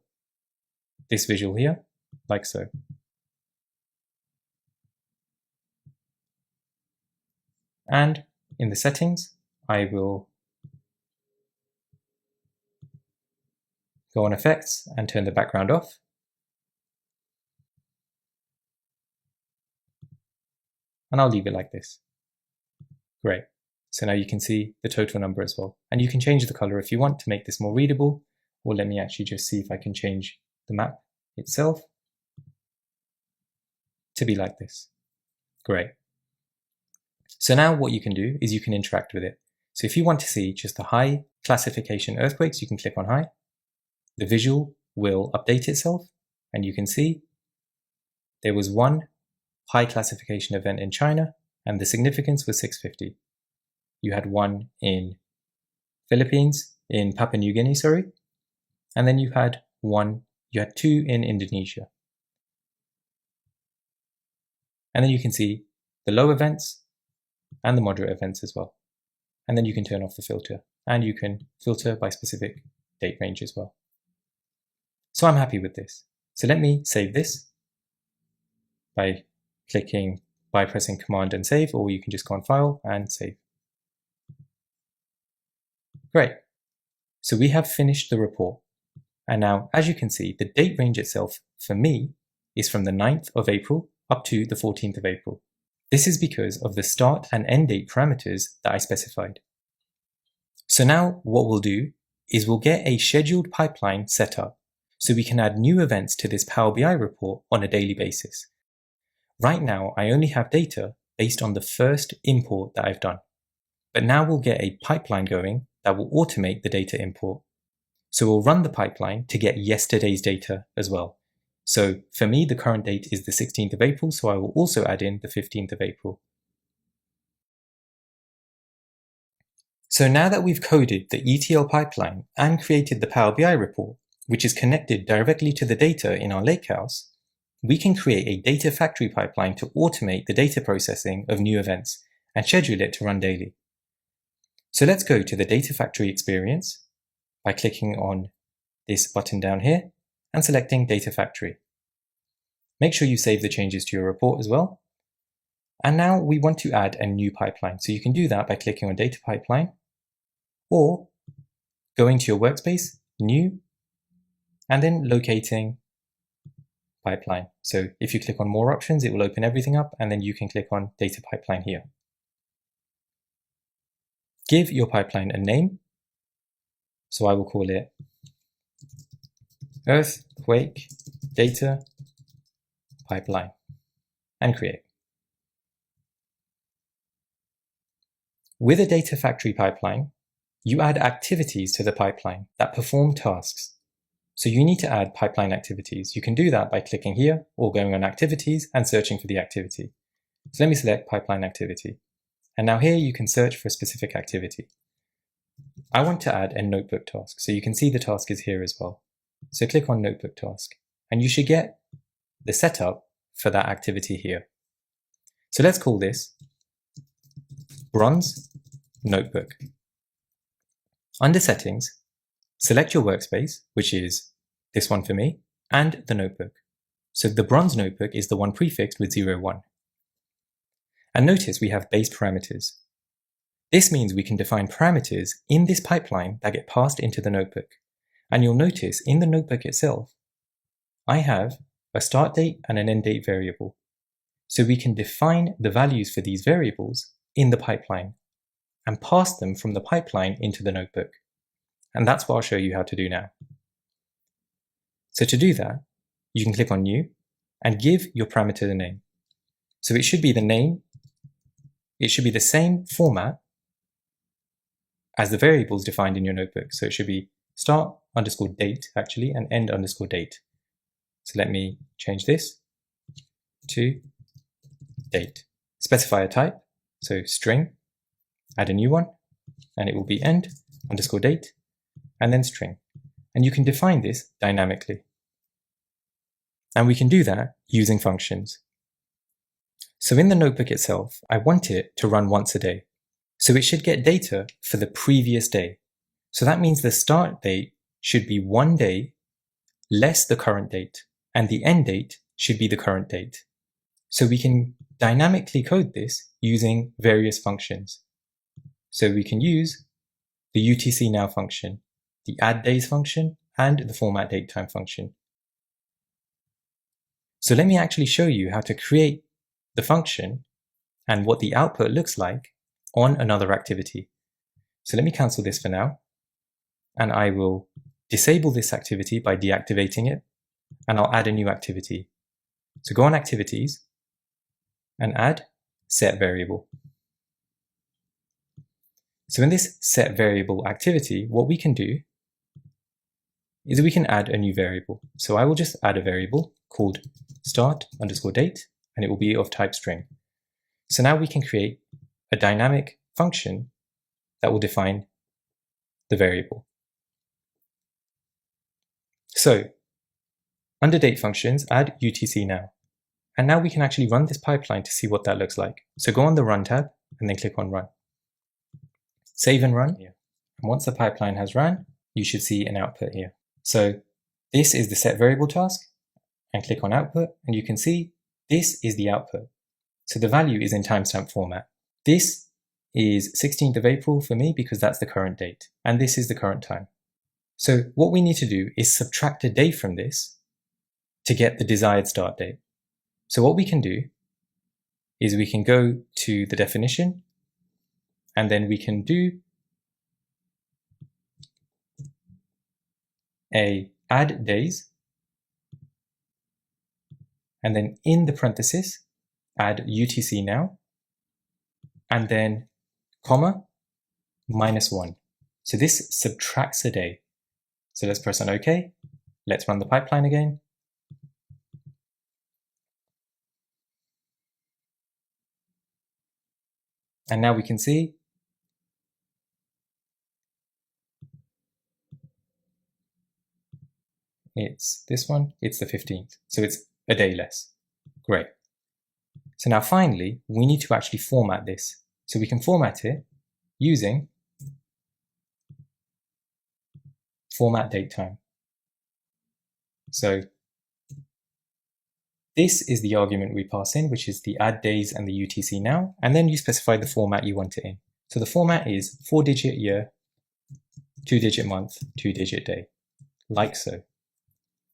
this visual here, like so. And in the settings, I will go on effects and turn the background off. And I'll leave it like this. Great. So now you can see the total number as well. And you can change the color if you want to make this more readable, or let me actually just see if I can change the map itself to be like this. Great. So now what you can do is you can interact with it. So if you want to see just the high classification earthquakes, you can click on high. The visual will update itself, and you can see there was one high classification event in China, and the significance was 650. You had one in Philippines, in Papua New Guinea, sorry, and then you had two in Indonesia. And then you can see the low events and the moderate events as well. And then you can turn off the filter, and you can filter by specific date range as well. So I'm happy with this. So let me save this by pressing Command and Save, or you can just go on File and Save. Great. So we have finished the report. And now, as you can see, the date range itself for me is from the 9th of April up to the 14th of April. This is because of the start and end date parameters that I specified. So now what we'll do is we'll get a scheduled pipeline set up so we can add new events to this Power BI report on a daily basis. Right now, I only have data based on the first import that I've done. But now we'll get a pipeline going that will automate the data import. So we'll run the pipeline to get yesterday's data as well. So for me, the current date is the 16th of April, so I will also add in the 15th of April. So now that we've coded the ETL pipeline and created the Power BI report, which is connected directly to the data in our Lakehouse, we can create a data factory pipeline to automate the data processing of new events and schedule it to run daily. So let's go to the data factory experience by clicking on this button down here and selecting Data Factory. Make sure you save the changes to your report as well. And now we want to add a new pipeline. So you can do that by clicking on Data Pipeline or going to your Workspace, New, and then locating Pipeline. So if you click on More Options, it will open everything up, and then you can click on Data Pipeline here. Give your pipeline a name. So I will call it Earthquake Data Pipeline and create. With a data factory pipeline, you add activities to the pipeline that perform tasks. So you need to add pipeline activities. You can do that by clicking here or going on activities and searching for the activity. So let me select pipeline activity. And now here you can search for a specific activity. I want to add a notebook task. So you can see the task is here as well. So click on notebook task and you should get the setup for that activity here. So let's call this Bronze Notebook. Under settings, select your workspace, which is this one for me, and the notebook. So the bronze notebook is the one prefixed with 01. And notice we have base parameters. This means we can define parameters in this pipeline that get passed into the notebook. And you'll notice in the notebook itself, I have a start date and an end date variable. So we can define the values for these variables in the pipeline and pass them from the pipeline into the notebook. And that's what I'll show you how to do now. So to do that, you can click on New and give your parameter a name. So it should be the name, it should be the same format as the variables defined in your notebook. So it should be start underscore date actually and end underscore date. So let me change this to date. Specify a type, so string, add a new one, and it will be end underscore date, and then string. And you can define this dynamically. And we can do that using functions. So in the notebook itself, I want it to run once a day. So it should get data for the previous day. So that means the start date should be 1 day less the current date, and the end date should be the current date. So we can dynamically code this using various functions. So we can use the UTC-now function, the addDays function, and the formatDateTime function. So let me actually show you how to create the function and what the output looks like on another activity. So let me cancel this for now, and I will disable this activity by deactivating it, and I'll add a new activity. So go on Activities and add Set Variable. So in this Set Variable activity, what we can do is we can add a new variable. So I will just add a variable called start_date, and it will be of type string. So now we can create a dynamic function that will define the variable. So under date functions, add UTC-now. And now we can actually run this pipeline to see what that looks like. So go on the Run tab and then click on Run. Save and run. And once the pipeline has run, you should see an output here. So this is the set variable task, and click on Output, and you can see this is the output. So the value is in timestamp format. This is 16th of April for me because that's the current date, and this is the current time. So what we need to do is subtract a day from this to get the desired start date. So what we can do is we can go to the definition, and then we can do a add days, and then in the parenthesis, add UTC now, and then comma, -1. So this subtracts a day. So let's press on OK. Let's run the pipeline again. And now we can see it's this one, it's the 15th. So it's a day less. Great. So now finally, we need to actually format this. So we can format it using formatDateTime. So this is the argument we pass in, which is the addDays and the UTC-now, and then you specify the format you want it in. So the format is 4-digit year, 2-digit month, 2-digit day, like so.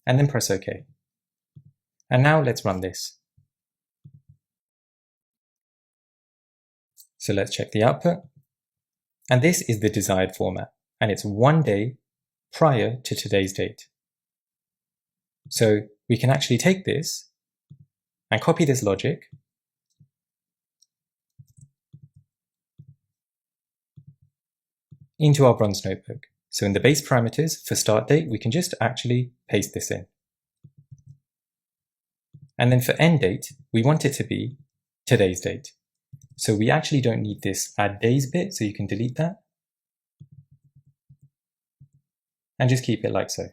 And then press OK. And now let's run this. So let's check the output. And this is the desired format, and it's 1 day prior to today's date. So we can actually take this and copy this logic into our bronze notebook. So in the base parameters for start date, we can just actually paste this in. And then for end date, we want it to be today's date. So we actually don't need this add days bit, so you can delete that. And just keep it like so.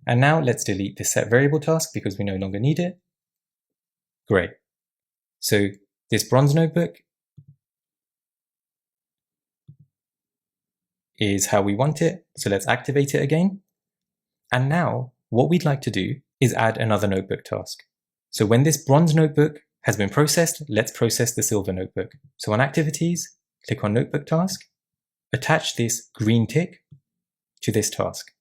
And now let's delete this set variable task because we no longer need it. Great. So this bronze notebook is how we want it. So let's activate it again. And now what we'd like to do is add another notebook task. So when this bronze notebook has been processed, let's process the silver notebook. So on Activities, click on Notebook Task, attach this green tick to this task.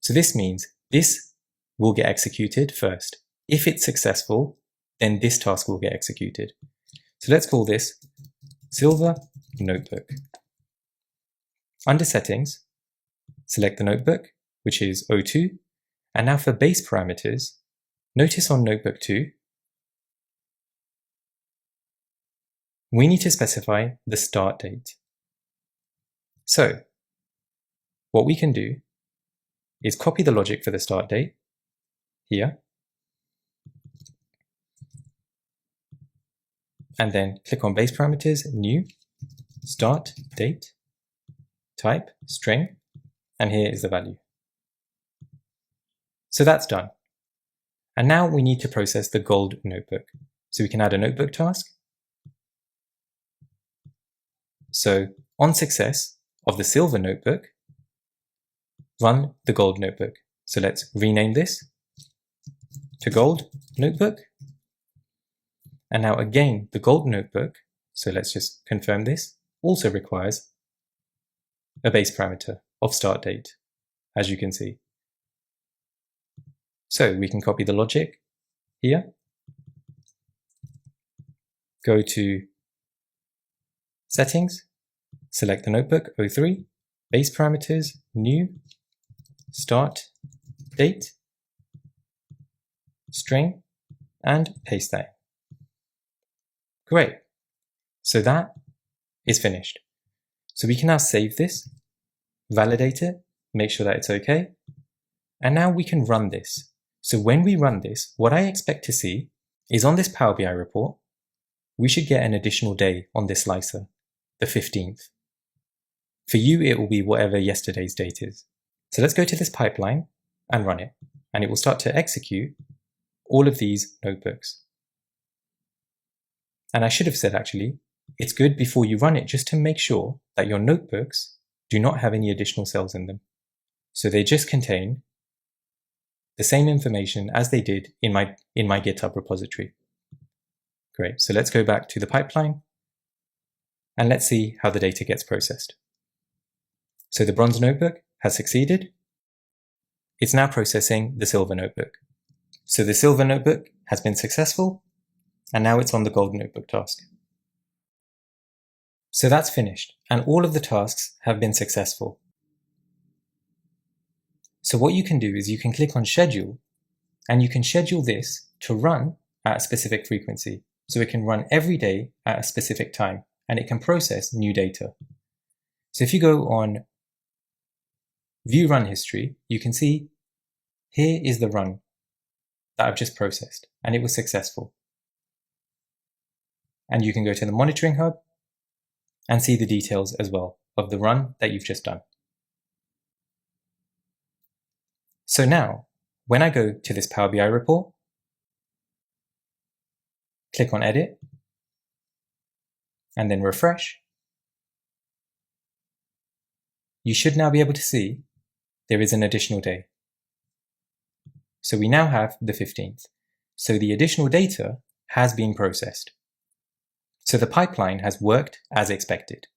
So this means this will get executed first. If it's successful, then this task will get executed. So let's call this Silver Notebook. Under Settings, select the notebook, which is 02. And now for base parameters, notice on Notebook 2, we need to specify the start date. So what we can do is copy the logic for the start date here, and then click on base parameters, new, start date, type string, and here is the value. So that's done. And now we need to process the gold notebook. So we can add a notebook task. So on success of the silver notebook, run the gold notebook. So let's rename this to gold notebook. And now again, the gold notebook, so let's just confirm this, also requires a base parameter of start date, as you can see. So we can copy the logic here, go to settings, select the notebook 03, base parameters, new, start date, string, and paste that. Great. So that is finished. So we can now save this, validate it, make sure that it's okay. And now we can run this. So when we run this, what I expect to see is on this Power BI report, we should get an additional day on this slicer, the 15th. For you, it will be whatever yesterday's date is. So let's go to this pipeline and run it. And it will start to execute all of these notebooks. And I should have said actually, it's good before you run it just to make sure that your notebooks do not have any additional cells in them. So they just contain the same information as they did in my GitHub repository. Great, so let's go back to the pipeline and let's see how the data gets processed. So the bronze notebook has succeeded. It's now processing the silver notebook. So the silver notebook has been successful, and now it's on the gold notebook task. So that's finished, and all of the tasks have been successful. So what you can do is you can click on schedule, and you can schedule this to run at a specific frequency. So it can run every day at a specific time, and it can process new data. So if you go on View Run History, you can see here is the run that I've just processed, and it was successful. And you can go to the Monitoring Hub and see the details as well of the run that you've just done. So now, when I go to this Power BI report, click on Edit, and then refresh, you should now be able to see there is an additional day. So we now have the 15th. So the additional data has been processed. So the pipeline has worked as expected.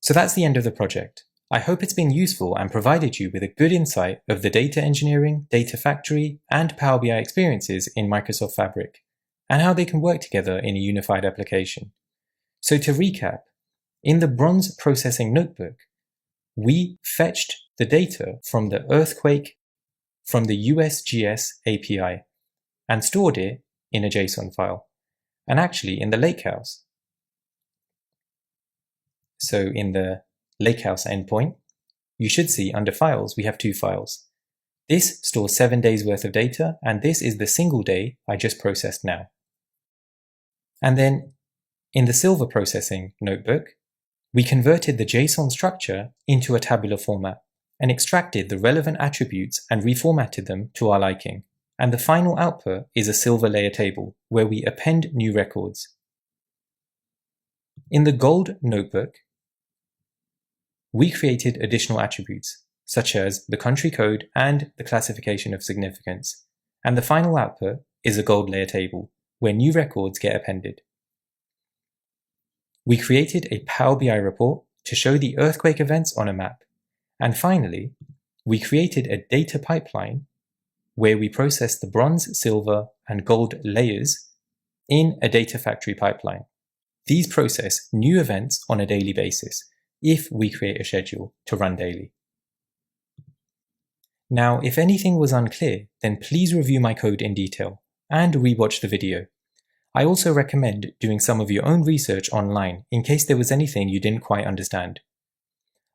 So that's the end of the project. I hope it's been useful and provided you with a good insight of the data engineering, data factory, and Power BI experiences in Microsoft Fabric, and how they can work together in a unified application. So to recap, in the bronze processing notebook, we fetched the data from the earthquake from the USGS API and stored it in a JSON file, and actually in the Lakehouse. So in the Lakehouse endpoint, you should see under files, we have two files. This stores 7 days worth of data, and this is the single day I just processed now. And then in the silver processing notebook, we converted the JSON structure into a tabular format and extracted the relevant attributes and reformatted them to our liking. And the final output is a silver layer table where we append new records. In the gold notebook, we created additional attributes, such as the country code and the classification of significance. And the final output is a gold layer table, where new records get appended. We created a Power BI report to show the earthquake events on a map. And finally, we created a data pipeline where we process the bronze, silver, and gold layers in a data factory pipeline. These process new events on a daily basis if we create a schedule to run daily. Now, if anything was unclear, then please review my code in detail and rewatch the video. I also recommend doing some of your own research online in case there was anything you didn't quite understand.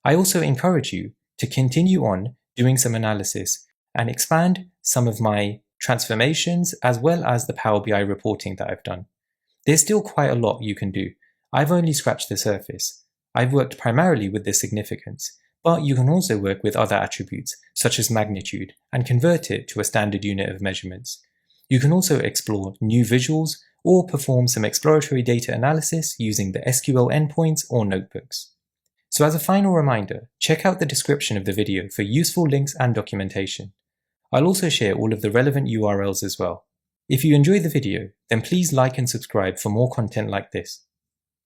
I also encourage you to continue on doing some analysis and expand some of my transformations as well as the Power BI reporting that I've done. There's still quite a lot you can do. I've only scratched the surface. I've worked primarily with the significance, but you can also work with other attributes, such as magnitude, and convert it to a standard unit of measurements. You can also explore new visuals or perform some exploratory data analysis using the SQL endpoints or notebooks. So as a final reminder, check out the description of the video for useful links and documentation. I'll also share all of the relevant URLs as well. If you enjoyed the video, then please like and subscribe for more content like this.